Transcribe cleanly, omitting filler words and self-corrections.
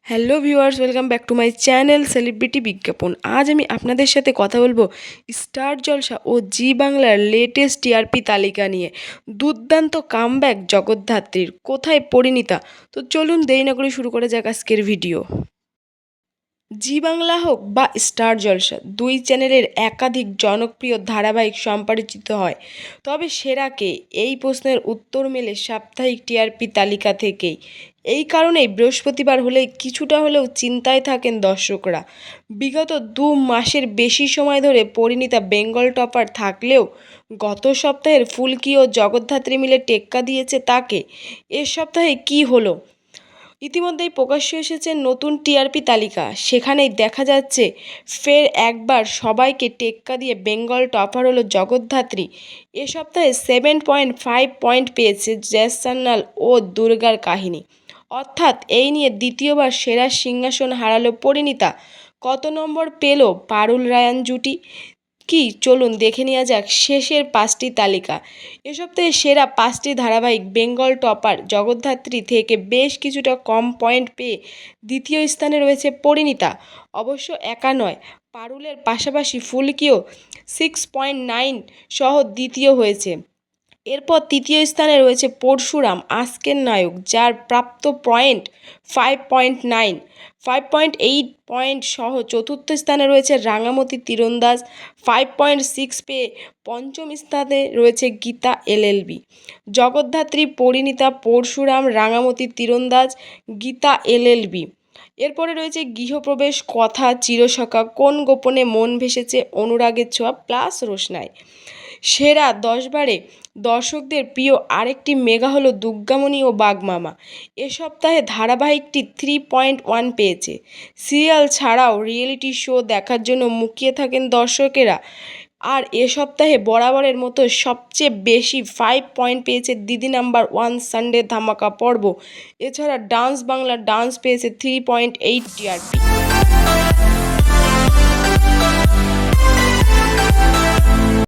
Hello viewers, welcome back to my channel celebrity বিজ্ঞাপন। আজ আমি আপনাদের সাথে কথা বলবো স্টার জলসা ও জি বাংলার লেটেস্ট টিআরপি তালিকা নিয়ে। দুর্দান্ত কামব্যাক জগদ্ধাত্রীর, কোথায় পরিণীতা? তো চলুন দেরি না করে শুরু করা যাক আজকের ভিডিও। জি বাংলা হোক বা স্টার জলসা, দুই চ্যানেলের একাধিক জনপ্রিয় ধারাবাহিক সম্প্রচারিত হয়, তবে সেরা কে? এই প্রশ্নের উত্তর মেলে সাপ্তাহিক টিআরপি তালিকা থেকেই। এই কারণেই বৃহস্পতিবার হলেই কিছুটা হলেও চিন্তায় থাকেন দর্শকরা। বিগত 2 মাসের বেশি সময় ধরে পরিণীতা বেঙ্গল টপার থাকলেও গত সপ্তাহের ফুলকি ও জগদ্ধাত্রী মিলে টেক্কা দিয়েছে তাকে। এ সপ্তাহে কি হলো? ইতিমধ্যেই প্রকাশ্যে এসেছে নতুন টিআরপি তালিকা। সেখানেই দেখা যাচ্ছে ফের একবার সবাইকে টেক্কা দিয়ে বেঙ্গল টপার হলো জগদ্ধাত্রী। এ সপ্তাহে 7.5 পয়েন্ট পেয়েছে জ্যাজ সান্যাল ও দুর্গার কাহিনী, অর্থাৎ এই নিয়ে দ্বিতীয়বার সেরা সিংহাসন হারালো পরিণীতা। কত নম্বর পেল পারুল রায়ান জুটি? কি চলুন দেখে নেওয়া যাক শেষের 5টি তালিকা। এ সপ্তাহে সেরা 5টি ধারাবাহিক বেঙ্গল টপার জগদ্ধাত্রী থেকে বেশ কিছুটা কম পয়েন্ট পেয়ে দ্বিতীয় স্থানে রয়েছে পরিণীতা। অবশ্য একা নয়, পারুলের পাশাপাশি ফুলকিও 6.9 সহ দ্বিতীয় হয়েছে। এরপর তৃতীয় স্থানে রয়েছে পরশুরাম, আজকের নায়ক, যার প্রাপ্ত পয়েন্ট 5.9, 5.8 পয়েন্ট সহ। চতুর্থ স্থানে রয়েছে রাঙামতি তীরন্দাজ, 5.6 পেয়ে। পঞ্চম স্থানে রয়েছে গীতা এলএলবি। জগদ্ধাত্রী, পরিণীতা, পরশুরাম, রাঙামতি তীরন্দাজ, গীতা এলএলবি। এরপরে রয়েছে গৃহপ্রবেশ, কথা, চিরসখা, কোন গোপনে মন ভেসেছে, অনুরাগের ছোঁয়া প্লাস রোশনাই। সেরা 10বারে দর্শকদের প্রিয় আরেকটি মেগা হলো দুর্গামণি ও বাঘমামা। এ সপ্তাহে ধারাবাহিকটি 3.1 পেয়েছে। সিরিয়াল ছাড়াও রিয়েলিটি শো দেখার জন্য মুখিয়ে থাকেন দর্শকেরা। আর এ সপ্তাহে বরাবরের মতো সবচেয়ে বেশি 5 পয়েন্ট পেয়েছে দিদি নাম্বার 1 সানডে ধামাকা পর্ব। এছাড়া ডান্স বাংলা ডান্স পেয়েছে 3.8 টিআরপি।